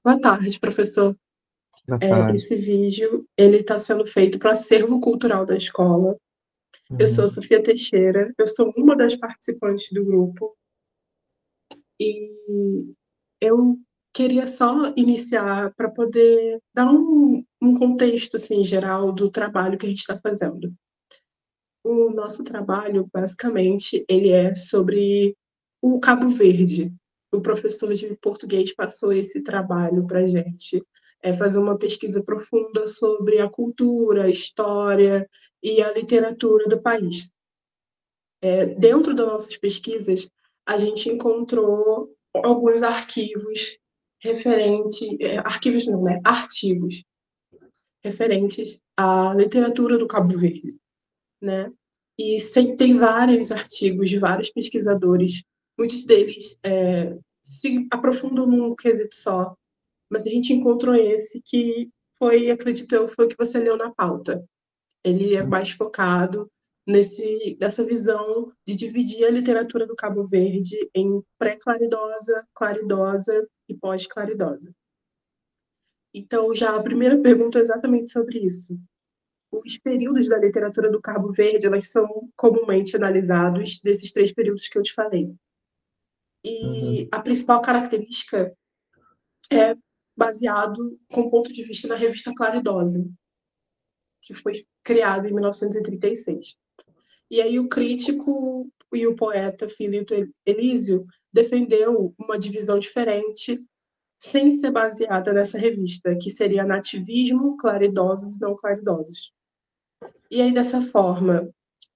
Boa tarde, professor. Boa tarde. Esse vídeo ele está sendo feito para o acervo cultural da escola. Eu sou Uhum, Sofia Teixeira, eu sou uma das participantes do grupo e eu queria só iniciar para poder dar um contexto assim, geral do trabalho que a gente está fazendo. O nosso trabalho, basicamente, ele é sobre o Cabo Verde. O professor de português passou esse trabalho para a gente, fazer uma pesquisa profunda sobre a cultura, a história e a literatura do país. Dentro das nossas pesquisas, a gente encontrou alguns arquivos arquivos não, né? Artigos referentes à literatura do Cabo Verde, né? E tem vários artigos de vários pesquisadores, muitos deles se aprofundam num quesito só, mas a gente encontrou esse que foi, acredito eu, foi o que você leu na pauta. Ele é mais focado nessa visão de dividir a literatura do Cabo Verde em pré-claridosa, claridosa e pós-claridosa. Então, já a primeira pergunta é exatamente sobre isso. Os períodos da literatura do Cabo Verde, elas são comumente analisados desses três períodos que eu te falei. uhum. E a principal característica é baseado com ponto de vista na revista Claridose, que foi criada em 1936. E aí o crítico e o poeta Filipe Elísio defendeu uma divisão diferente, sem ser baseada nessa revista, que seria nativismo, claridosos e não claridosos. E aí, dessa forma,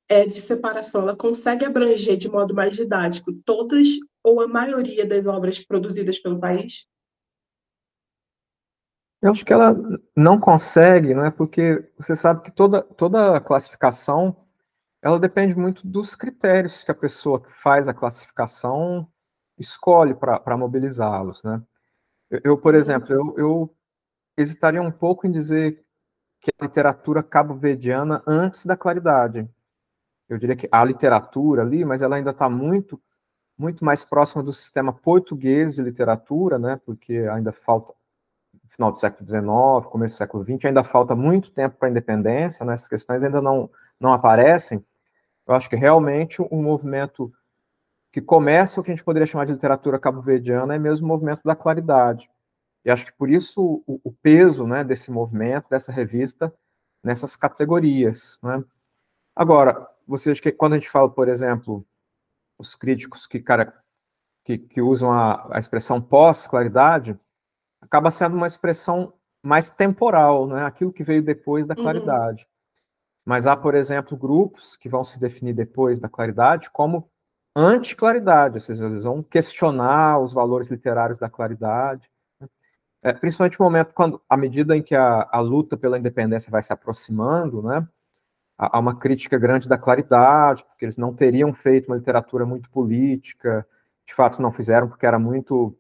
de separação, ela consegue abranger de modo mais didático todas ou a maioria das obras produzidas pelo país? Eu acho que ela não consegue, não é? Porque você sabe que toda classificação ela depende muito dos critérios que a pessoa que faz a classificação escolhe para mobilizá-los, né? Por Uhum, exemplo, eu hesitaria um pouco em dizer que a literatura cabo-verdiana antes da claridade. Eu diria que a literatura ali, mas ela ainda está muito mais próxima do sistema português de literatura, né? Porque ainda falta final do século XIX, começo do século XX, ainda falta muito tempo para a independência, né? Essas questões ainda não aparecem. Eu acho que realmente um movimento que começa o que a gente poderia chamar de literatura cabo-verdiana é mesmo o movimento da claridade. E acho que por isso o peso, né, desse movimento, dessa revista, nessas categorias. Né? Agora, você acha que quando a gente fala, por exemplo, os críticos que usam a expressão pós-claridade, acaba sendo uma expressão mais temporal, né? Aquilo que veio depois da uhum. claridade. Mas há, por exemplo, grupos que vão se definir depois da claridade como anti-claridade, ou seja, eles vão questionar os valores literários da claridade. Principalmente no momento, à medida em que a luta pela independência vai se aproximando, né? Há uma crítica grande da claridade, porque eles não teriam feito uma literatura muito política, de fato não fizeram, porque era muito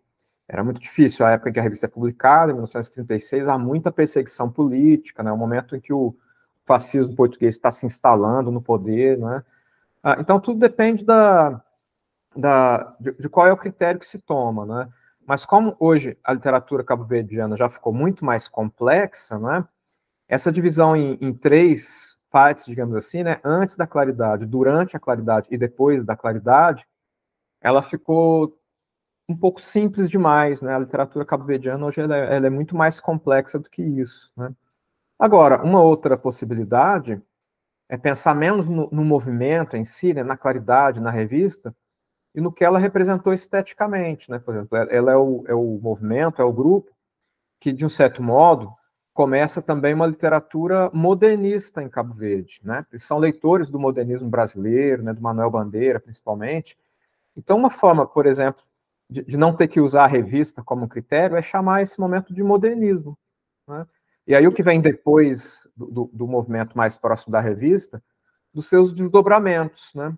difícil. A época em que a revista é publicada, em 1936, há muita perseguição política, né? O momento em que o fascismo português está se instalando no poder, né? Então, tudo depende de qual é o critério que se toma, né? Mas como hoje a literatura cabo-verdiana já ficou muito mais complexa, né? Essa divisão em três partes, digamos assim, né? Antes da claridade, durante a claridade e depois da claridade, ela ficou um pouco simples demais, né? A literatura cabo-verdiana hoje ela é muito mais complexa do que isso, né? Agora, uma outra possibilidade é pensar menos no movimento em si, né? Na claridade, na revista, e no que ela representou esteticamente, né? Por exemplo, ela é o movimento, é o grupo que, de um certo modo, começa também uma literatura modernista em Cabo Verde, né? Eles são leitores do modernismo brasileiro, né? Do Manuel Bandeira, principalmente. Então, uma forma, por exemplo, de não ter que usar a revista como critério é chamar esse momento de modernismo, né? E aí o que vem depois do movimento mais próximo da revista, dos seus desdobramentos, né?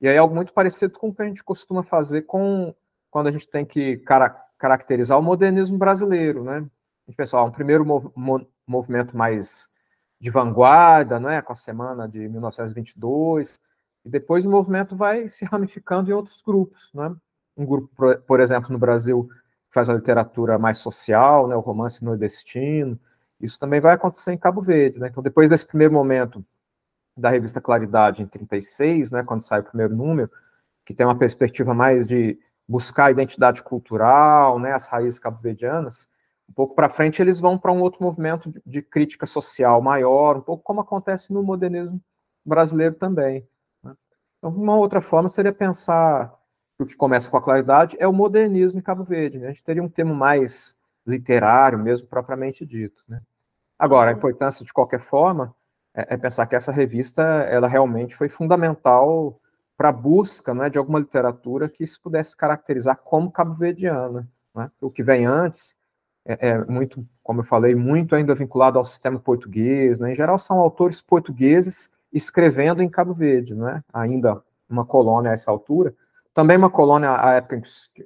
E aí é algo muito parecido com o que a gente costuma fazer quando a gente tem que caracterizar o modernismo brasileiro, né? A gente pensa, um primeiro movimento mais de vanguarda, né, com a semana de 1922, e depois o movimento vai se ramificando em outros grupos, né? Um grupo, por exemplo, no Brasil, faz a literatura mais social, né, o romance nordestino. Isso também vai acontecer em Cabo Verde, né? Então, depois desse primeiro momento da revista Claridade, em 36, né, quando sai o primeiro número, que tem uma perspectiva mais de buscar a identidade cultural, né, as raízes cabo-verdianas, um pouco para frente eles vão para um outro movimento de crítica social maior, um pouco como acontece no modernismo brasileiro também, né? Então, uma outra forma seria pensar que o que começa com a Claridade é o modernismo em Cabo Verde, né? A gente teria um termo mais literário mesmo, propriamente dito, né? Agora, a importância, de qualquer forma, é pensar que essa revista, ela realmente foi fundamental para a busca, né, de alguma literatura que se pudesse caracterizar como cabo-verdiana, né? O que vem antes é muito, como eu falei, muito ainda vinculado ao sistema português, né? Em geral, são autores portugueses escrevendo em Cabo Verde, né? Ainda uma colônia a essa altura. Também uma colônia à época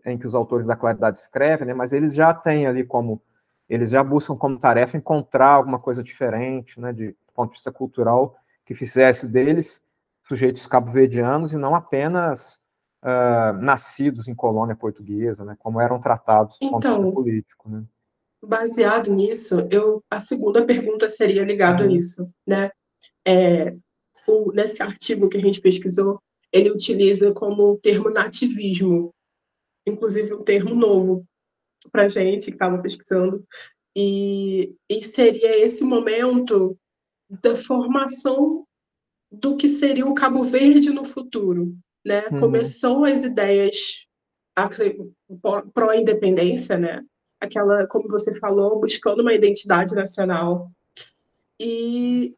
em que os autores da Claridade escrevem, né? Mas eles já têm ali como eles já buscam como tarefa encontrar alguma coisa diferente, né, do ponto de vista cultural, que fizesse deles sujeitos cabo-verdianos e não apenas nascidos em colônia portuguesa, né, como eram tratados do ponto de vista Então, político, né. baseado nisso, a segunda pergunta seria ligado a Uhum, isso, né? Nesse artigo que a gente pesquisou, ele utiliza como termo nativismo, inclusive um termo novo para a gente que estava pesquisando, e seria esse momento da formação do que seria o Cabo Verde no futuro, né? uhum, Começou as ideias pró-independência, né? Aquela, como você falou, buscando uma identidade nacional. E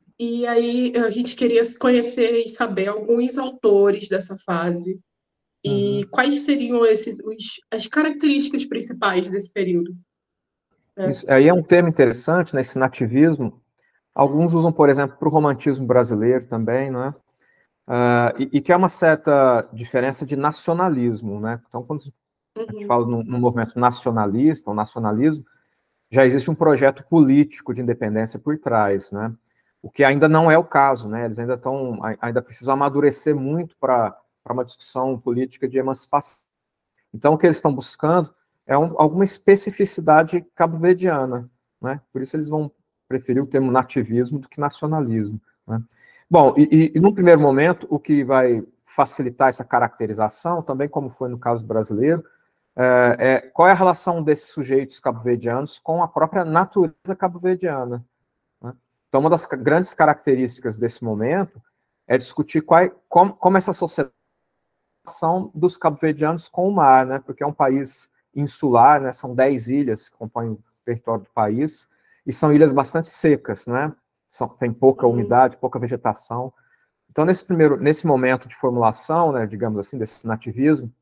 aí a gente queria conhecer e saber alguns autores dessa fase e uhum. quais seriam as características principais desse período, né? Isso, aí é um termo interessante, né, esse nativismo. Alguns usam, por exemplo, para o romantismo brasileiro também, né? E que é uma certa diferença de nacionalismo, né? Então, quando a gente Uhum. fala num movimento nacionalista, um nacionalismo, já existe um projeto político de independência por trás, né? O que ainda não é o caso, né? Eles ainda precisam amadurecer muito para uma discussão política de emancipação. Então, o que eles estão buscando é alguma especificidade cabo-verdiana, né? Por isso eles vão preferir o termo nativismo do que nacionalismo, né? Bom, e num primeiro momento, o que vai facilitar essa caracterização, também como foi no caso brasileiro, qual é a relação desses sujeitos cabo-verdianos com a própria natureza cabo-verdiana, né? Então, uma das grandes características desse momento é discutir como essa sociedade dos cabo-verdianos com o mar, né? Porque é um país insular, né? São 10 ilhas que compõem o território do país, e são ilhas bastante secas, né? Tem pouca Uhum. umidade, pouca vegetação. Então, nesse momento de formulação, né, digamos assim, desse nativismo,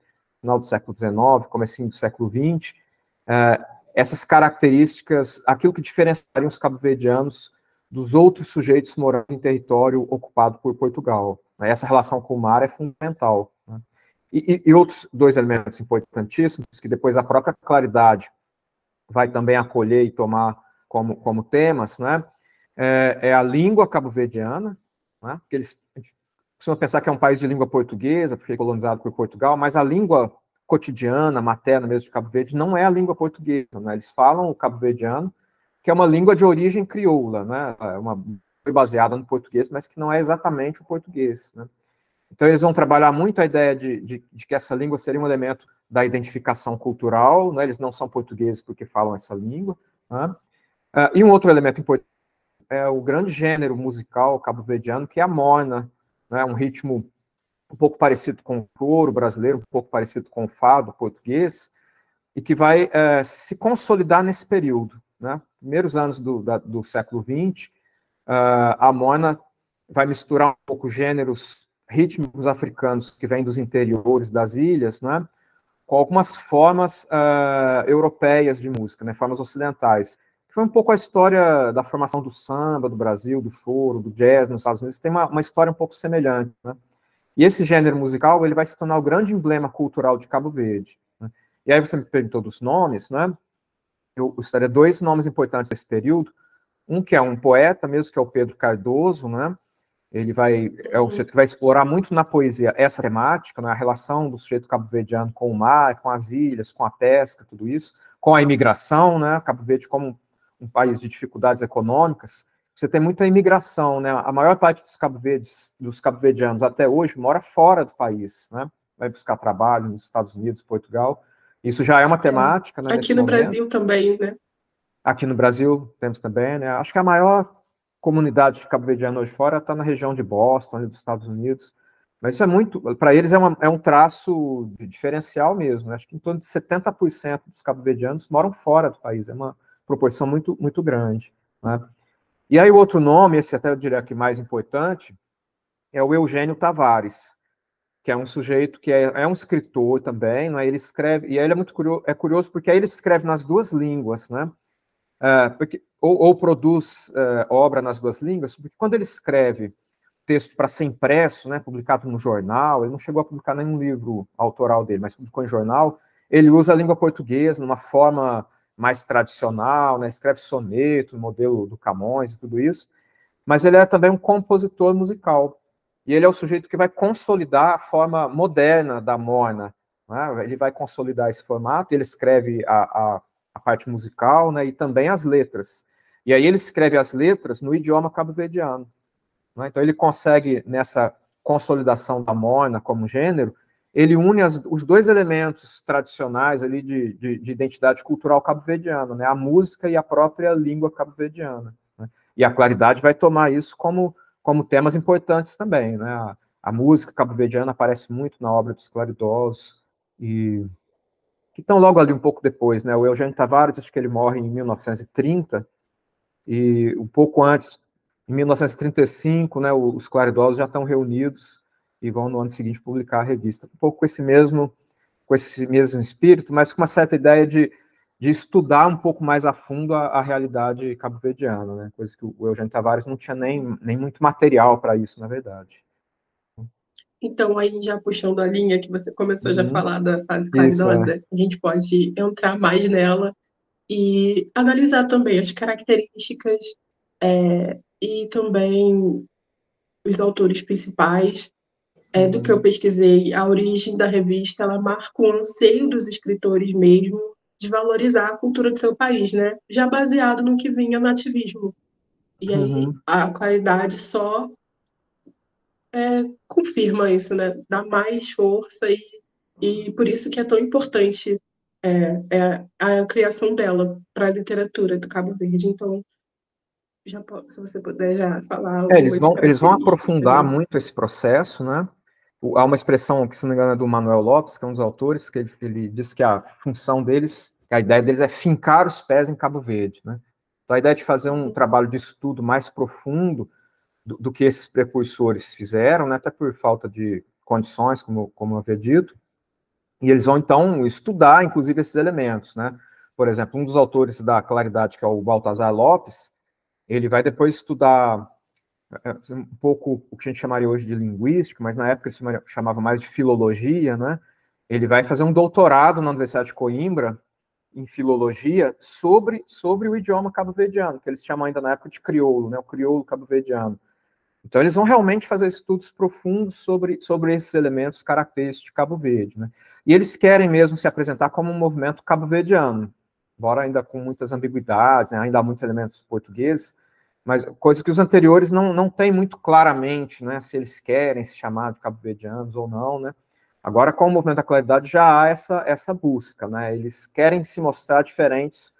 final do século XIX, comecinho do século XX, essas características, aquilo que diferenciaria os cabo-verdianos dos outros sujeitos morando em território ocupado por Portugal, né? Essa relação com o mar é fundamental, né? E outros dois elementos importantíssimos, que depois a própria Claridade vai também acolher e tomar como temas, né? É a língua cabo-verdiana, né? Porque eles costumam pensar que é um país de língua portuguesa, porque é colonizado por Portugal, mas a língua cotidiana, materna mesmo de Cabo Verde, não é a língua portuguesa, né? Eles falam o cabo-verdiano, que é uma língua de origem crioula, né? Foi baseada no português, mas que não é exatamente o português, né? Então, eles vão trabalhar muito a ideia de que essa língua seria um elemento da identificação cultural, né? Eles não são portugueses porque falam essa língua, né? E um outro elemento importante é o grande gênero musical cabo-verdiano, que é a morna, né? Um ritmo um pouco parecido com o coro brasileiro, um pouco parecido com o fado português, e que vai se consolidar nesse período, né? Primeiros anos do século XX, a morna vai misturar um pouco gêneros rítmicos africanos que vêm dos interiores das ilhas, né, com algumas formas europeias de música, né, formas ocidentais. Foi um pouco a história da formação do samba do Brasil, do choro, do jazz nos Estados Unidos, tem uma história um pouco semelhante, né? E esse gênero musical ele vai se tornar o grande emblema cultural de Cabo Verde, né? E aí você me perguntou dos nomes, né? Eu gostaria de dois nomes importantes desse período. Um que é um poeta mesmo, que é o Pedro Cardoso, né? Ele é um sujeito que vai explorar muito na poesia essa temática, né? A relação do sujeito cabo-verdiano com o mar, com as ilhas, com a pesca, tudo isso, com a imigração, né? Cabo Verde como um país de dificuldades econômicas, você tem muita imigração, né? A maior parte dos cabo-verdianos até hoje mora fora do país, né? Vai buscar trabalho nos Estados Unidos, Portugal. Isso já é uma temática, né, Aqui nesse no momento. Brasil também, né? Aqui no Brasil temos também, né? Acho que a maior comunidade de cabo-verdiano hoje fora está na região de Boston, ali dos Estados Unidos. Mas isso é muito, para eles é um traço diferencial mesmo, né? Acho que em torno de 70% dos cabo-verdianos moram fora do país, é uma proporção muito, muito grande, né? E aí o outro nome, esse até eu diria que mais importante, é o Eugênio Tavares, que é um sujeito que é um escritor também, né? Ele escreve, e ele é muito curioso porque aí ele escreve nas duas línguas, né? Ou produz obra nas duas línguas, porque quando ele escreve texto para ser impresso, né, publicado no jornal, ele não chegou a publicar nenhum livro autoral dele, mas publicou em jornal, ele usa a língua portuguesa numa forma mais tradicional, né, escreve soneto, modelo do Camões e tudo isso, mas ele é também um compositor musical, e ele é o sujeito que vai consolidar a forma moderna da morna, né, ele vai consolidar esse formato, ele escreve a parte musical, né, e também as letras, e aí ele escreve as letras no idioma cabo-verdiano. Então, ele consegue, nessa consolidação da morna como gênero, ele une os dois elementos tradicionais ali de identidade cultural cabo-verdiana, né? A música e a própria língua cabo-verdiana. Né? E a Claridade vai tomar isso como temas importantes também. Né? A música cabo-verdiana aparece muito na obra dos Claridosos, e que estão logo ali um pouco depois. Né? O Eugênio Tavares, acho que ele morre em 1930, e um pouco antes, em 1935, né, os Claridosos já estão reunidos e vão no ano seguinte publicar a revista, um pouco com esse mesmo espírito, mas com uma certa ideia de estudar um pouco mais a fundo a realidade cabo-verdiana, né, coisa que o Eugênio Tavares não tinha nem muito material para isso, na verdade. Então, aí já puxando a linha que você começou já a falar da fase Isso, claridosa, a gente pode entrar mais nela e analisar também as características e também os autores principais. Do que eu pesquisei, a origem da revista, ela marca o anseio dos escritores mesmo de valorizar a cultura do seu país, né? Já baseado no que vinha no ativismo. E aí a Claridade só confirma isso, né? Dá mais força e por isso que é tão importante a criação dela para a literatura do Cabo Verde. Então, se você puder já falar eles algumas vão características pra aprofundar gente. muito esse processo, né? Há uma expressão que, se não me engano, é do Manuel Lopes, que é um dos autores, que ele diz que a função deles, a ideia deles é fincar os pés em Cabo Verde, né? Então, a ideia de fazer um trabalho de estudo mais profundo do que esses precursores fizeram, né? Até por falta de condições, como eu havia dito, e eles vão, então, estudar, inclusive, esses elementos, né? Por exemplo, um dos autores da Claridade, que é o Baltazar Lopes, ele vai depois estudar um pouco o que a gente chamaria hoje de linguística, mas na época ele chamava mais de filologia, né? Ele vai fazer um doutorado na Universidade de Coimbra em filologia sobre o idioma cabo-verdiano, que eles chamam ainda na época de crioulo, né? O crioulo cabo-verdiano. Então eles vão realmente fazer estudos profundos sobre esses elementos característicos de Cabo Verde, né? E eles querem mesmo se apresentar como um movimento cabo-verdiano, embora ainda com muitas ambiguidades, né? Ainda há muitos elementos portugueses, mas coisas que os anteriores não têm muito claramente, né, se eles querem se chamar de cabo-verdianos ou não, né. Agora, com o Movimento da Claridade, já há essa busca, né, eles querem se mostrar diferentes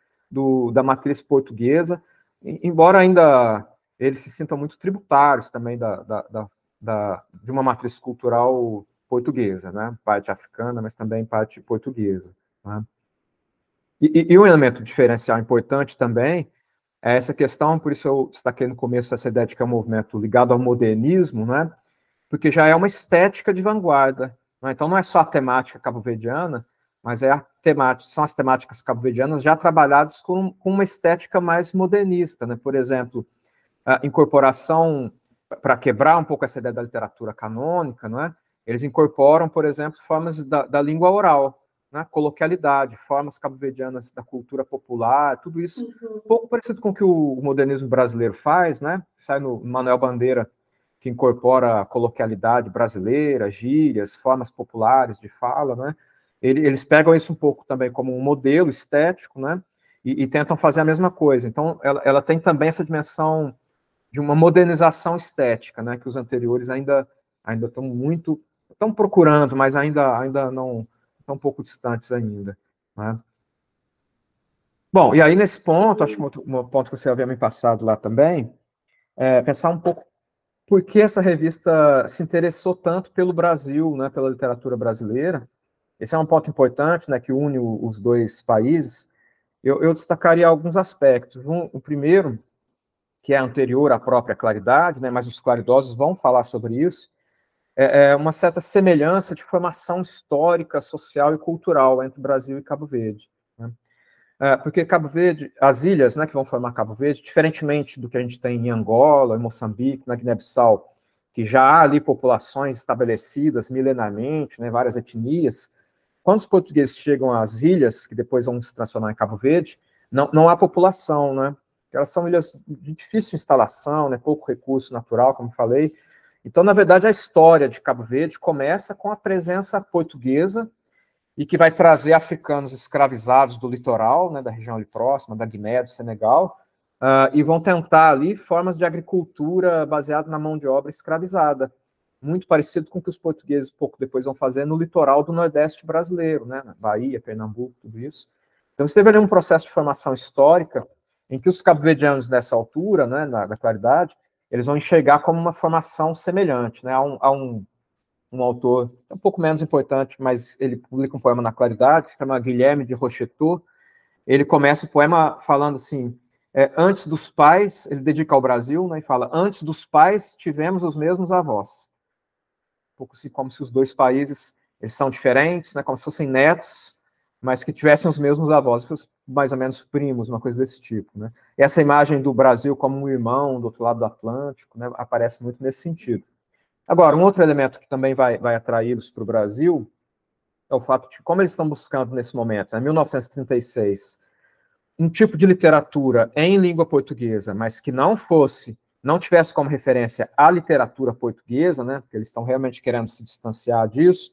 da matriz portuguesa, embora ainda eles se sintam muito tributários também de uma matriz cultural portuguesa, né, parte africana, mas também parte portuguesa, né. E um elemento diferencial importante também é essa questão, por isso eu destaquei no começo essa ideia de que é um movimento ligado ao modernismo, né? Porque já é uma estética de vanguarda. Né? Então não é só a temática cabo-verdiana, mas são as temáticas cabo-verdianas já trabalhadas com uma estética mais modernista, né? Por exemplo, a incorporação, para quebrar um pouco essa ideia da literatura canônica, não é? Eles incorporam, por exemplo, formas da língua oral, né? Coloquialidade, formas cabo-verdianas da cultura popular, tudo isso um pouco parecido com o que o modernismo brasileiro faz, né? Sai no Manuel Bandeira, que incorpora a coloquialidade brasileira, gírias, formas populares de fala, né? eles pegam isso um pouco também como um modelo estético, né? E tentam fazer a mesma coisa. Então, ela tem também essa dimensão de uma modernização estética, né? Que os anteriores ainda estão procurando, mas ainda não estão um pouco distantes ainda, né? Bom, e aí nesse ponto, acho que um ponto que você havia me passado lá também, pensar um pouco por que essa revista se interessou tanto pelo Brasil, né, pela literatura brasileira. Esse é um ponto importante, né, que une os dois países. Eu destacaria alguns aspectos. O primeiro, que é anterior à própria Claridade, né, mas os claridosos vão falar sobre isso, é uma certa semelhança de formação histórica, social e cultural entre Brasil e Cabo Verde, né? Porque Cabo Verde, as ilhas, né, que vão formar Cabo Verde, diferentemente do que a gente tem em Angola, em Moçambique, na Guiné-Bissau, que já há ali populações estabelecidas milenarmente, né, várias etnias, quando os portugueses chegam às ilhas, que depois vão se transformar em Cabo Verde, não há população, né? Elas são ilhas de difícil instalação, né, pouco recurso natural, como falei. Então, na verdade, a história de Cabo Verde começa com a presença portuguesa e que vai trazer africanos escravizados do litoral, né, da região ali próxima, da Guiné, do Senegal, e vão tentar ali formas de agricultura baseada na mão de obra escravizada, muito parecido com o que os portugueses pouco depois vão fazer no litoral do Nordeste brasileiro, né, na Bahia, Pernambuco, tudo isso. Então, você teve ali um processo de formação histórica em que os cabo-verdianos nessa altura, né, da Claridade, eles vão enxergar como uma formação semelhante, né, a um autor um pouco menos importante, mas ele publica um poema na Claridade, se chama Guilherme de Rochefoucauld. Ele começa o poema falando assim, antes dos pais, ele dedica ao Brasil, né, e fala, antes dos pais tivemos os mesmos avós. Um pouco assim, como se os dois países, eles são diferentes, né, como se fossem netos, mas que tivessem os mesmos avós, mais ou menos primos, uma coisa desse tipo, né. Essa imagem do Brasil como um irmão do outro lado do Atlântico, né, aparece muito nesse sentido. Agora, um outro elemento que também vai atraí-los para o Brasil é o fato de como eles estão buscando nesse momento, em 1936, um tipo de literatura em língua portuguesa, mas que não tivesse como referência a literatura portuguesa, né, porque eles estão realmente querendo se distanciar disso.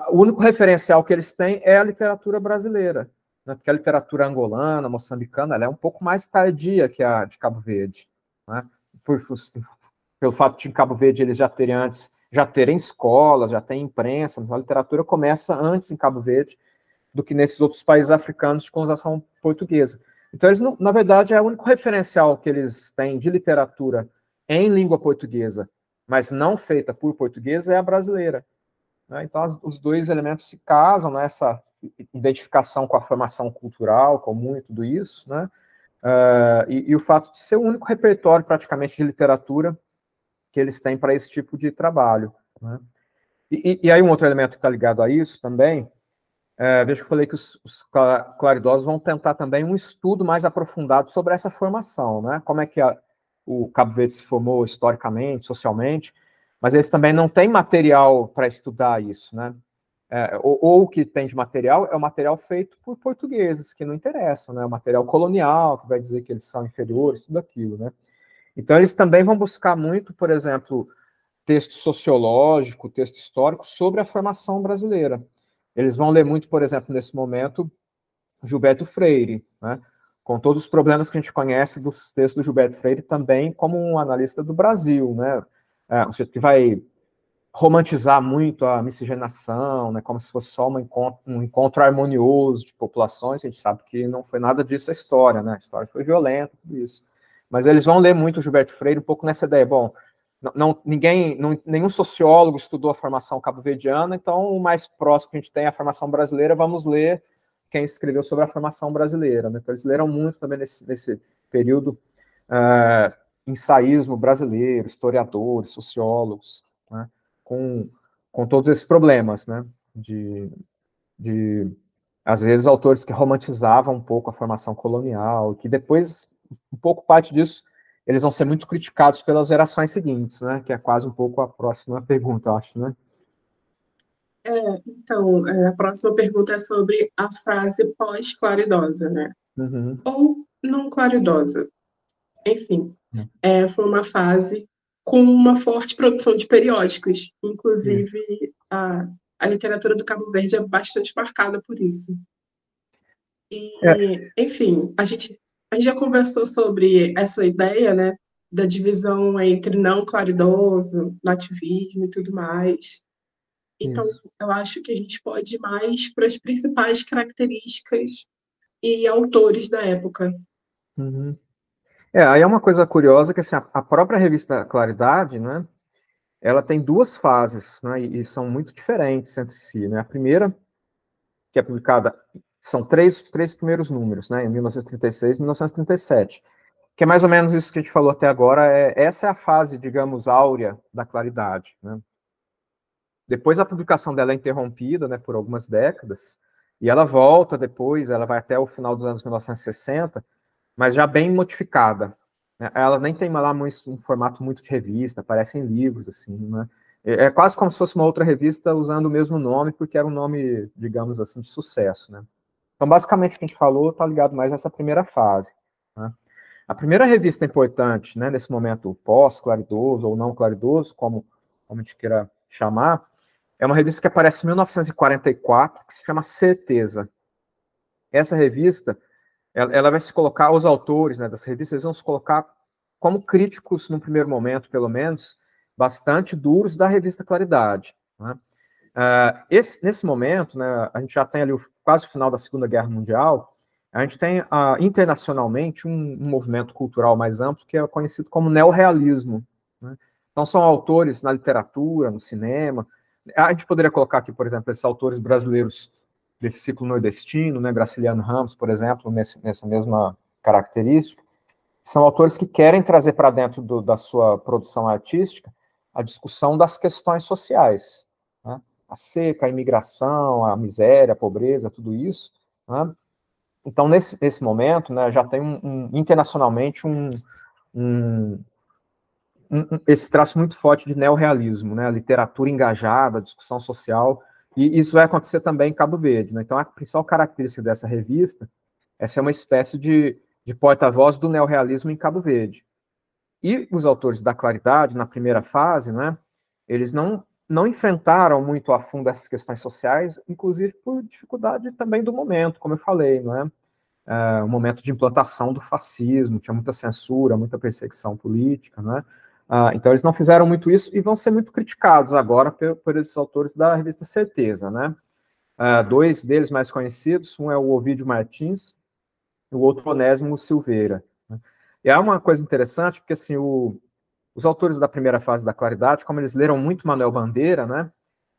O único referencial que eles têm é a literatura brasileira, né, porque a literatura angolana, moçambicana, ela é um pouco mais tardia que a de Cabo Verde, né, pelo fato de em Cabo Verde eles já terem escolas, já tem imprensa, a literatura começa antes em Cabo Verde do que nesses outros países africanos de colonização portuguesa. Então, eles, na verdade, o único referencial que eles têm de literatura em língua portuguesa, mas não feita por português, é a brasileira, né? Então, os dois elementos se casam nessa identificação com a formação cultural comum e tudo isso, né? E o fato de ser o único repertório, praticamente, de literatura que eles têm para esse tipo de trabalho, né? E aí um outro elemento que está ligado a isso também, veja que eu falei que os claridosos vão tentar também um estudo mais aprofundado sobre essa formação, né? Como é que o Cabo Verde se formou historicamente, socialmente, mas eles também não têm material para estudar isso, né? Ou o que tem de material é o material feito por portugueses, que não interessam, né? O material colonial, que vai dizer que eles são inferiores, tudo aquilo, né? Então, eles também vão buscar muito, por exemplo, texto sociológico, texto histórico sobre a formação brasileira. Eles vão ler muito, por exemplo, nesse momento, Gilberto Freire, né? Com todos os problemas que a gente conhece dos textos do Gilberto Freire, também como um analista do Brasil, né? Um sujeito que vai romantizar muito a miscigenação, né? Como se fosse só um encontro harmonioso de populações. A gente sabe que não foi nada disso a história, né? A história foi violenta, tudo isso. Mas eles vão ler muito o Gilberto Freire um pouco nessa ideia, bom, nenhum sociólogo estudou a formação cabo-verdiana, então o mais próximo que a gente tem é a formação brasileira, vamos ler quem escreveu sobre a formação brasileira, né? Então eles leram muito também nesse período ensaísmo brasileiro, historiadores, sociólogos, né? Com todos esses problemas, né? De às vezes autores que romantizavam um pouco a formação colonial, que depois, um pouco parte disso, eles vão ser muito criticados pelas gerações seguintes, né? Que é quase um pouco a próxima pergunta, eu acho, né? Então, a próxima pergunta é sobre a frase pós-claridosa, né? Uhum. Ou não claridosa. Enfim, foi uma fase com uma forte produção de periódicos. Isso. Inclusive, a literatura do Cabo Verde é bastante marcada por isso. É, E, enfim, a gente já conversou sobre essa ideia, né, da divisão entre não claridoso, nativismo e tudo mais. Então, isso. eu acho que a gente pode ir mais para as principais características e autores da época. Uhum. Aí é uma coisa curiosa que assim, a própria revista Claridade, né, ela tem duas fases, né, e são muito diferentes entre si, né. A primeira, que é publicada, são três primeiros números, né, em 1936 e 1937, que é mais ou menos isso que a gente falou até agora, essa é a fase, digamos, áurea da Claridade, né. Depois a publicação dela é interrompida, né, por algumas décadas, e ela volta depois, ela vai até o final dos anos 1960, mas já bem modificada, né? Ela nem tem lá um formato muito de revista, aparecem livros, assim, né? É quase como se fosse uma outra revista usando o mesmo nome, porque era um nome, digamos assim, de sucesso, né? Então, basicamente, o que a gente falou está ligado mais nessa primeira fase, né? A primeira revista importante, né, nesse momento pós-claridoso ou não claridoso, como a gente queira chamar, é uma revista que aparece em 1944, que se chama Certeza. Essa revista, ela vai se colocar, os autores, né, das revistas, eles vão se colocar como críticos, num primeiro momento, pelo menos, bastante duros da revista Claridade, né? Nesse momento, né, a gente já tem ali quase o final da Segunda Guerra Mundial, a gente tem internacionalmente um movimento cultural mais amplo que é conhecido como neorrealismo, né? Então são autores na literatura, no cinema. A gente poderia colocar aqui, por exemplo, esses autores brasileiros desse ciclo nordestino, né, Graciliano Ramos, por exemplo, nessa mesma característica, são autores que querem trazer para dentro da sua produção artística a discussão das questões sociais, né? A seca, a imigração, a miséria, a pobreza, tudo isso, né? Então, nesse momento, né, já tem internacionalmente um, esse traço muito forte de neorrealismo, né, a literatura engajada, a discussão social, e isso vai acontecer também em Cabo Verde, né? Então, a principal característica dessa revista é ser uma espécie de porta-voz do neorrealismo em Cabo Verde. E os autores da Claridade, na primeira fase, né, eles não enfrentaram muito a fundo essas questões sociais, inclusive por dificuldade também do momento, como eu falei, não é? O momento de implantação do fascismo, tinha muita censura, muita perseguição política, né? Então eles não fizeram muito isso e vão ser muito criticados agora por esses autores da revista Certeza, né? Dois deles mais conhecidos, um é o Ovídio Martins, o outro Onésimo Silveira, né? E é uma coisa interessante, porque assim, os autores da primeira fase da Claridade, como eles leram muito Manuel Bandeira, né?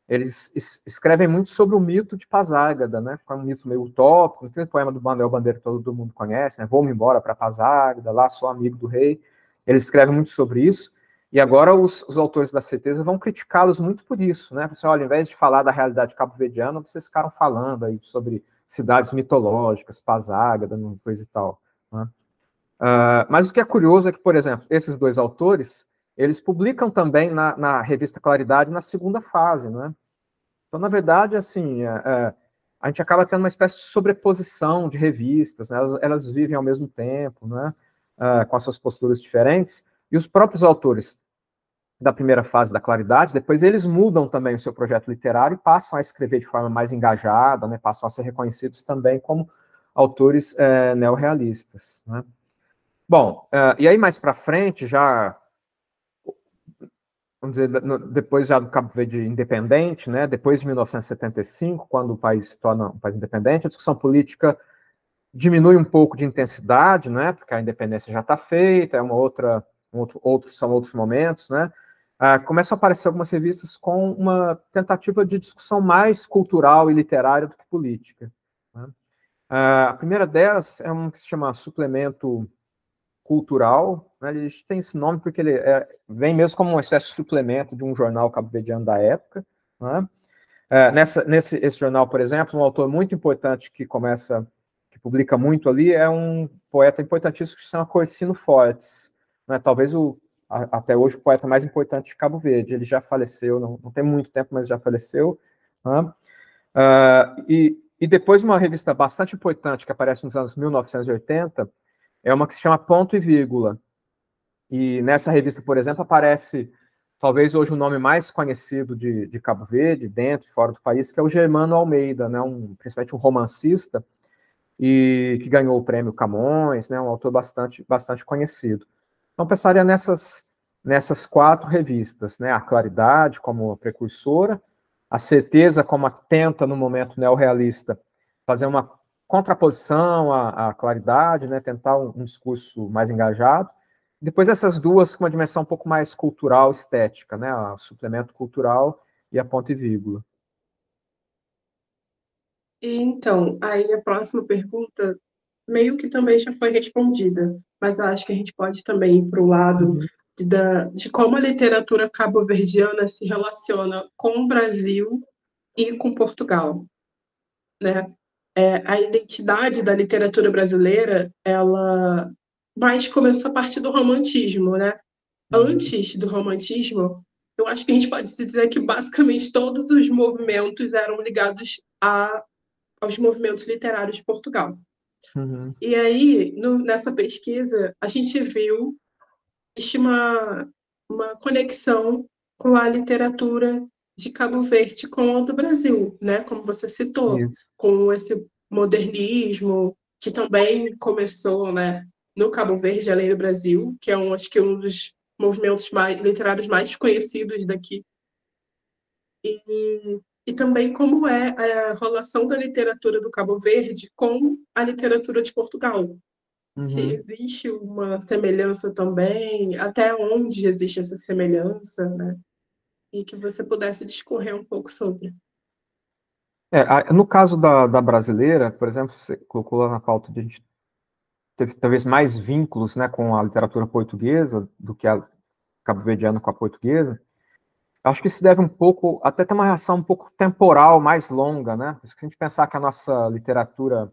Eles escrevem muito sobre o mito de Paz Águeda, né? Que é um mito meio utópico, aquele poema do Manuel Bandeira que todo mundo conhece, né? Vou-me embora para Paz Águeda, lá sou amigo do rei. Eles escrevem muito sobre isso, e agora os autores da Certeza vão criticá-los muito por isso, né? Assim, olha, ao invés de falar da realidade cabo-verdiana, vocês ficaram falando aí sobre cidades mitológicas, Paz Águeda, coisa e tal, né? Mas o que é curioso é que, por exemplo, esses dois autores, eles publicam também na revista Claridade na segunda fase, né? Então, na verdade, assim, a gente acaba tendo uma espécie de sobreposição de revistas, né? Elas vivem ao mesmo tempo, né? Com as suas posturas diferentes, e os próprios autores da primeira fase da Claridade, depois eles mudam também o seu projeto literário e passam a escrever de forma mais engajada, né? Passam a ser reconhecidos também como autores neorrealistas, né? Bom, e aí mais para frente, já, vamos dizer, depois já do Cabo Verde independente, né, depois de 1975, quando o país se torna um país independente, a discussão política diminui um pouco de intensidade, né, porque a independência já está feita, são outros momentos, né, começam a aparecer algumas revistas com uma tentativa de discussão mais cultural e literária do que política, né. A primeira delas é uma que se chama Suplemento Cultural, né? Ele tem esse nome porque ele vem mesmo como uma espécie de suplemento de um jornal cabo-verdiano da época, né? Esse jornal, por exemplo, um autor muito importante que publica muito ali, é um poeta importantíssimo que se chama Corsino Fortes, né? Talvez até hoje o poeta mais importante de Cabo Verde. Ele já faleceu, não tem muito tempo, mas já faleceu, né? E depois uma revista bastante importante que aparece nos anos 1980 é uma que se chama Ponto e Vírgula. E nessa revista, por exemplo, aparece talvez hoje o nome mais conhecido de Cabo Verde, dentro e fora do país, que é o Germano Almeida, né, principalmente um romancista, e que ganhou o prêmio Camões, né, um autor bastante conhecido. Então, pensaria nessas 4 revistas, né, a Claridade como precursora, a Certeza como atenta no momento neorrealista, fazer uma contraposição à Claridade, né, tentar um discurso mais engajado. Depois essas 2 com uma dimensão um pouco mais cultural, estética, né, o suplemento cultural e a ponto e vírgula. E então, aí a próxima pergunta meio que também já foi respondida, mas eu acho que a gente pode também ir para o lado Uhum. de como a literatura cabo-verdiana se relaciona com o Brasil e com Portugal, né? A identidade da literatura brasileira, ela mais começou a partir do romantismo, né? Uhum. Antes do romantismo, eu acho que a gente pode se dizer que basicamente todos os movimentos eram ligados aos movimentos literários de Portugal. Uhum. E aí, nessa pesquisa, a gente viu existe uma conexão com a literatura de Cabo Verde com a do Brasil, né? Como você citou, Isso. com esse modernismo que também começou, né, no Cabo Verde, além do Brasil, que é acho que um dos movimentos literários mais conhecidos daqui. E também como é a relação da literatura do Cabo Verde com a literatura de Portugal. Se Uhum. existe uma semelhança também, até onde existe essa semelhança, né? E que você pudesse discorrer um pouco sobre. No caso da brasileira, por exemplo, você colocou lá na pauta de a gente teve talvez mais vínculos, né, com a literatura portuguesa do que a cabo-verdiana com a portuguesa. Acho que isso deve um pouco, até ter uma relação um pouco temporal mais longa, né? Se a gente pensar que a nossa literatura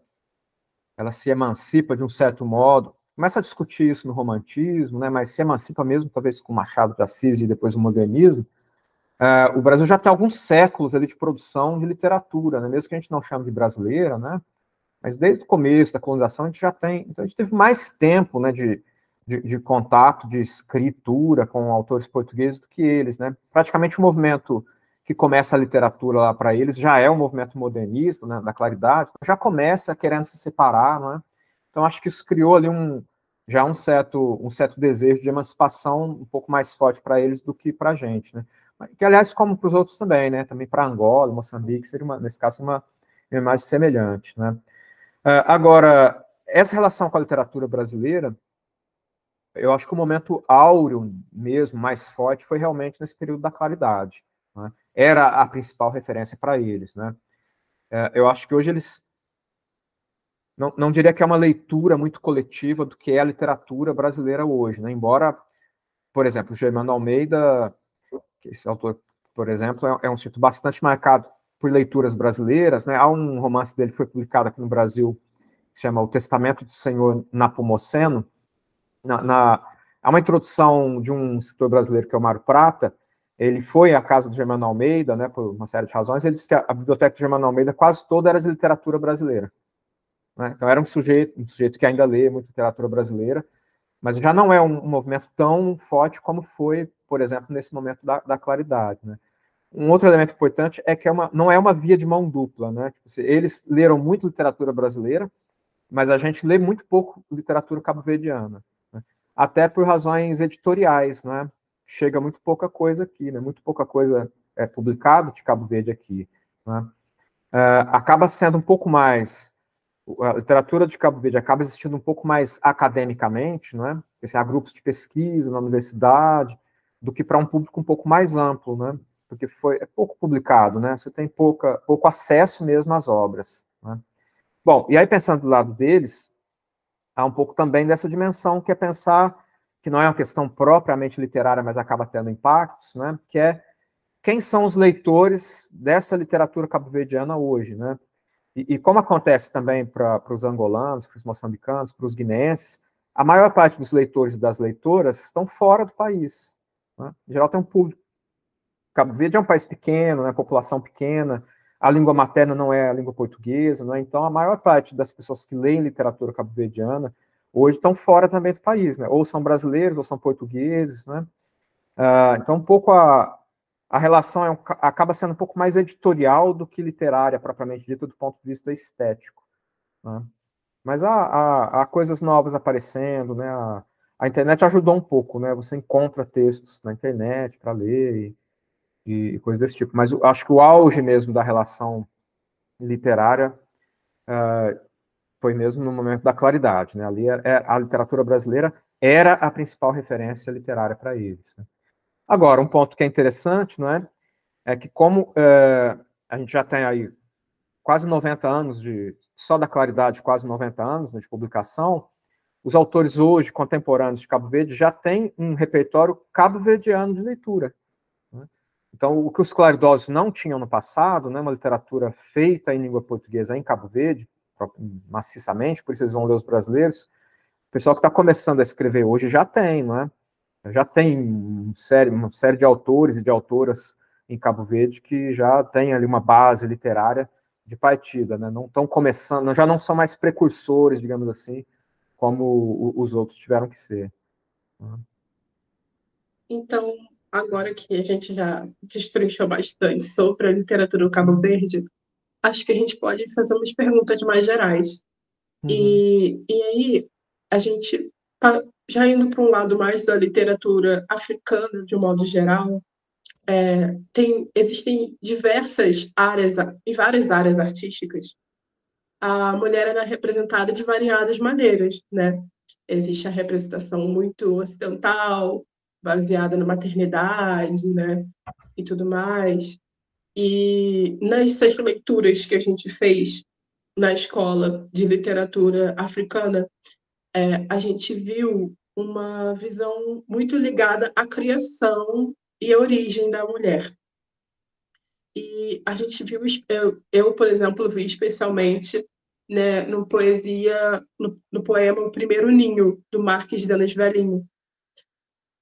ela se emancipa de um certo modo, começa a discutir isso no romantismo, né? Mas se emancipa mesmo, talvez com Machado de Assis e depois o modernismo. O Brasil já tem alguns séculos ali de produção de literatura, né? Mesmo que a gente não chame de brasileira, né? Mas desde o começo da colonização a gente já tem. Então a gente teve mais tempo, né, de contato, de escritura com autores portugueses do que eles, né? Praticamente o movimento que começa a literatura lá para eles já é um movimento modernista, né, da claridade, então já começa querendo se separar, não é? Então acho que isso criou ali já um certo desejo de emancipação um pouco mais forte para eles do que para a gente, né? Que aliás como para os outros também, né? Também para Angola, Moçambique seria nesse caso uma imagem semelhante, né? Agora, essa relação com a literatura brasileira, eu acho que o momento áureo mesmo, mais forte, foi realmente nesse período da claridade, né? Era a principal referência para eles, né? Eu acho que hoje eles, não diria que é uma leitura muito coletiva do que é a literatura brasileira hoje, né? Embora, por exemplo, o Germano Almeida, esse autor, por exemplo, é um sujeito bastante marcado por leituras brasileiras, né? Há um romance dele que foi publicado aqui no Brasil, que se chama O Testamento do Senhor Napomuceno. Há uma introdução de um escritor brasileiro, que é o Mário Prata. Ele foi à casa do Germano Almeida, né, por uma série de razões. Ele disse que a biblioteca do Germano Almeida quase toda era de literatura brasileira, né? Então era um sujeito que ainda lê muita literatura brasileira, mas já não é um movimento tão forte como foi, por exemplo, nesse momento da claridade, né? Um outro elemento importante é que não é uma via de mão dupla, né? Tipo assim, eles leram muito literatura brasileira, mas a gente lê muito pouco literatura cabo-verdiana, né? Até por razões editoriais, né? Chega muito pouca coisa aqui, né? Muito pouca coisa é publicada de Cabo Verde aqui, né? Acaba sendo um pouco mais, a literatura de Cabo Verde acaba existindo um pouco mais academicamente, né? Assim, há grupos de pesquisa na universidade, do que para um público um pouco mais amplo, né? Porque é pouco publicado, né? Você tem pouco acesso mesmo às obras, né? Bom, e aí pensando do lado deles, há um pouco também dessa dimensão, que é pensar que não é uma questão propriamente literária, mas acaba tendo impactos, né? Que é quem são os leitores dessa literatura cabo-verdiana hoje, né? E como acontece também para os angolanos, para os moçambicanos, para os guineenses, a maior parte dos leitores e das leitoras estão fora do país, né? Em geral tem um público. Cabo Verde é um país pequeno, né, população pequena, a língua materna não é a língua portuguesa, né, então a maior parte das pessoas que leem literatura cabo-verdiana hoje estão fora também do país, né, ou são brasileiros ou são portugueses, né, Então, um pouco a relação acaba sendo um pouco mais editorial do que literária, propriamente dita, do ponto de vista estético, né? Mas há coisas novas aparecendo, né? A internet ajudou um pouco, né? Você encontra textos na internet para ler e coisas desse tipo. Mas eu acho que o auge mesmo da relação literária foi mesmo no momento da claridade, né? Ali a literatura brasileira era a principal referência literária para eles, né? Agora, um ponto que é interessante, não é? É que como a gente já tem aí quase 90 anos só da claridade, quase 90 anos, né, de publicação, os autores hoje, contemporâneos de Cabo Verde, já têm um repertório cabo-verdiano de leitura, né? Então, o que os claridosos não tinham no passado, né, uma literatura feita em língua portuguesa em Cabo Verde, maciçamente, por isso eles vão ler os brasileiros, o pessoal que está começando a escrever hoje já tem, não é? Já tem uma série de autores e de autoras em Cabo Verde que já tem ali uma base literária de partida, né? Não estão começando, já não são mais precursores, digamos assim, como os outros tiveram que ser. Então, agora que a gente já destrinchou bastante sobre a literatura do Cabo Verde, acho que a gente pode fazer umas perguntas mais gerais. Uhum. E aí, a gente, já indo para um lado mais da literatura africana, de um modo geral, existem diversas áreas, e várias áreas artísticas. A mulher era representada de variadas maneiras, né? Existe a representação muito ocidental, baseada na maternidade, né? E tudo mais. E nessas leituras que a gente fez na escola de literatura africana, a gente viu uma visão muito ligada à criação e à origem da mulher. E a gente viu, por exemplo, vi especialmente, né, no poema O Primeiro Ninho, do Marquês de Anas Velhinho.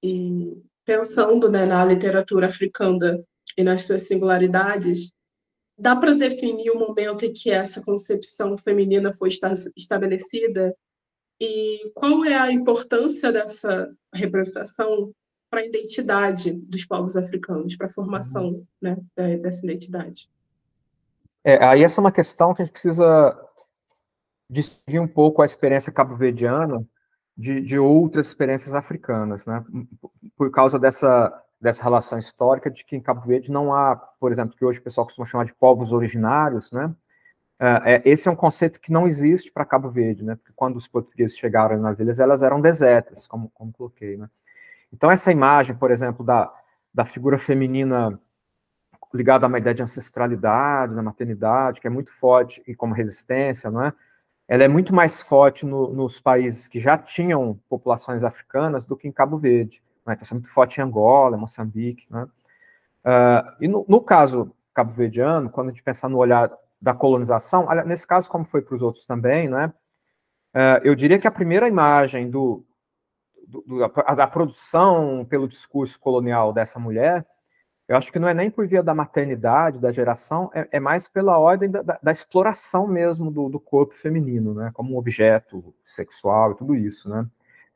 E pensando, né, na literatura africana e nas suas singularidades, dá para definir o momento em que essa concepção feminina foi estabelecida e qual é a importância dessa representação para a identidade dos povos africanos, para a Uhum. formação, né, dessa identidade. Aí essa é uma questão que a gente precisa distinguir um pouco a experiência cabo-verdiana de outras experiências africanas, né? Por causa dessa relação histórica de que em Cabo Verde não há, por exemplo, que hoje o pessoal costuma chamar de povos originários, né? Esse é um conceito que não existe para Cabo Verde, né? Porque quando os portugueses chegaram nas ilhas, elas eram desertas, como coloquei, né? Então essa imagem, por exemplo, da figura feminina ligada a uma ideia de ancestralidade, da maternidade, que é muito forte e como resistência, não é? Ela é muito mais forte nos países que já tinham populações africanas do que em Cabo Verde, né? Então, é muito forte em Angola, Moçambique, né? E no caso cabo-verdiano, quando a gente pensar no olhar da colonização, nesse caso, como foi para os outros também, né? Eu diria que a primeira imagem da produção pelo discurso colonial dessa mulher, eu acho que não é nem por via da maternidade, da geração, é mais pela ordem da exploração mesmo do corpo feminino, né? Como um objeto sexual e tudo isso, né?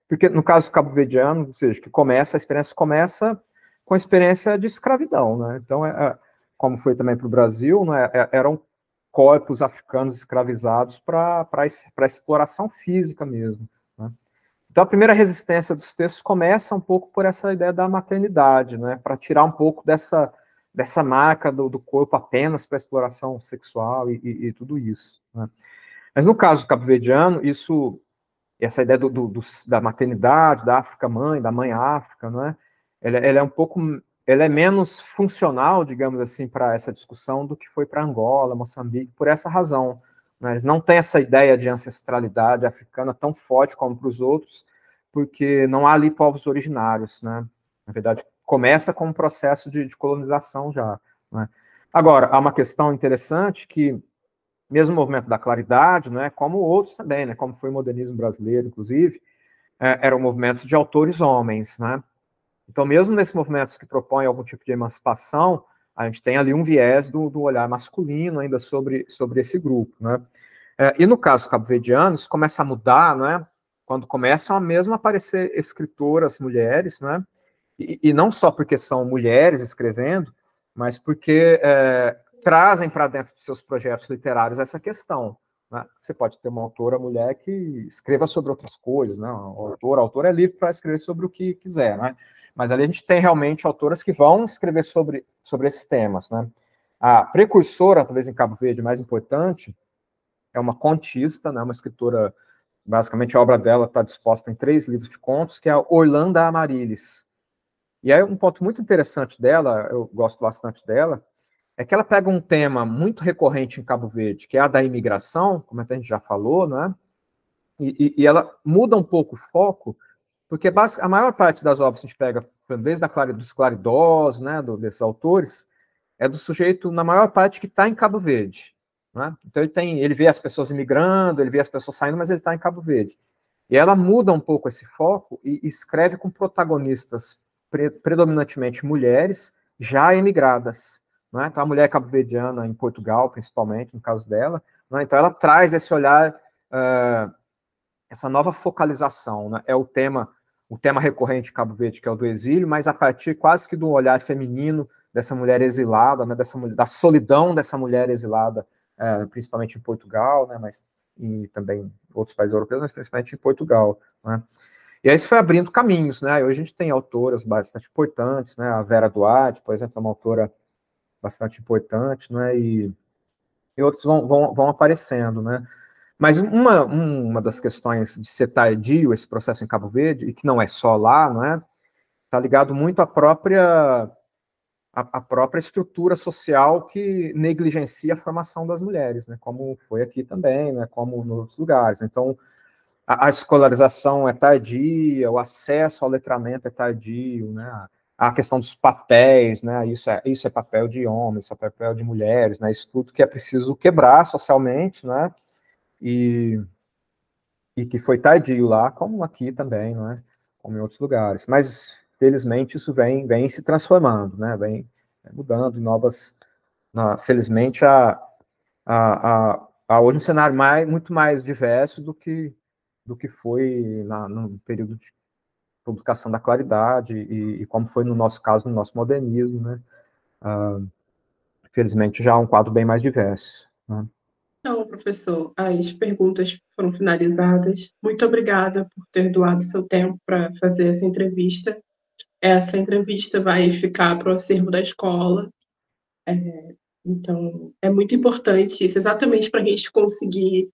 Porque no caso cabo-verdiano, ou seja, a experiência começa com a experiência de escravidão, né? Então, como foi também para o Brasil, né? Eram corpos africanos escravizados para exploração física mesmo, né? Então, a primeira resistência dos textos começa um pouco por essa ideia da maternidade, né? Para tirar um pouco dessa marca do corpo apenas para exploração sexual e tudo isso, né? Mas no caso cabo-verdiano, essa ideia da maternidade, da África mãe, da mãe África, não é? Ela é um pouco, ela é menos funcional, digamos assim, para essa discussão do que foi para Angola, Moçambique, por essa razão, né? Eles não têm essa ideia de ancestralidade africana tão forte como para os outros, porque não há ali povos originários, né? Na verdade, começa com um processo de colonização já, né? Agora, há uma questão interessante que mesmo o movimento da claridade, né, como outros também, né, como foi o modernismo brasileiro, inclusive, eram movimentos de autores homens, né? Então, mesmo nesses movimentos que propõem algum tipo de emancipação, a gente tem ali um viés do olhar masculino ainda sobre esse grupo, né? E no caso cabo-verdiano, isso começa a mudar, né? Quando começam a mesmo aparecer escritoras mulheres, né? e não só porque são mulheres escrevendo, mas porque trazem para dentro dos seus projetos literários essa questão. Né? Você pode ter uma autora mulher que escreva sobre outras coisas, né? O autor é livre para escrever sobre o que quiser, né? Mas ali a gente tem realmente autoras que vão escrever sobre esses temas, né? A precursora, talvez em Cabo Verde, mais importante, é uma contista, né? Uma escritora, basicamente a obra dela está disposta em 3 livros de contos, que é a Orlanda Amaryllis. E aí um ponto muito interessante dela, eu gosto bastante dela, é que ela pega um tema muito recorrente em Cabo Verde, que é a da imigração, como a gente já falou, né? E ela muda um pouco o foco, porque a maior parte das obras que a gente pega, desde dos claridosos, né, desses autores, é do sujeito, na maior parte, que está em Cabo Verde. Né? Então ele vê as pessoas imigrando, ele vê as pessoas saindo, mas ele está em Cabo Verde. E ela muda um pouco esse foco e escreve com protagonistas predominantemente mulheres já emigradas. Né? Então a mulher cabo-verdiana em Portugal, principalmente, no caso dela. Né? Então ela traz esse olhar, essa nova focalização. Né? É o tema recorrente de Cabo Verde, que é o do exílio, mas a partir quase que do olhar feminino dessa mulher exilada, né, da solidão dessa mulher exilada, principalmente em Portugal, né, mas também em outros países europeus, mas principalmente em Portugal. Né. E aí isso foi abrindo caminhos, né, hoje a gente tem autoras bastante importantes, né, a Vera Duarte, por exemplo, é uma autora bastante importante, né, e outros vão aparecendo, né. Mas uma das questões de ser tardio esse processo em Cabo Verde, e que não é só lá, não é? Está ligado muito à própria estrutura social que negligencia a formação das mulheres, né? Como foi aqui também, né? Como em outros lugares. Então, a escolarização é tardia, o acesso ao letramento é tardio, né? A questão dos papéis, né? Isso é papel de homens, isso é papel de mulheres, né? Isso tudo que é preciso quebrar socialmente, né? E que foi tardio lá, como aqui também, não é? Como em outros lugares. Mas, felizmente, isso vem se transformando, né? Vem mudando em novas... felizmente, hoje um cenário muito mais diverso do que foi no período de publicação da Claridade e como foi no nosso caso, no nosso modernismo, né? Felizmente, já é um quadro bem mais diverso, né? Então, professor, as perguntas foram finalizadas. Muito obrigada por ter doado seu tempo para fazer essa entrevista. Essa entrevista vai ficar para o acervo da escola. Então, é muito importante isso, exatamente para a gente conseguir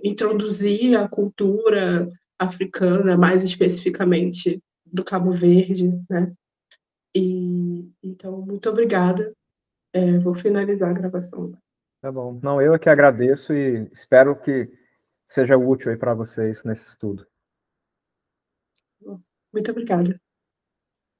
introduzir a cultura africana, mais especificamente do Cabo Verde, né? E então, muito obrigada. Vou finalizar a gravação. Tá bom. Não, eu é que agradeço e espero que seja útil aí para vocês nesse estudo. Muito obrigada.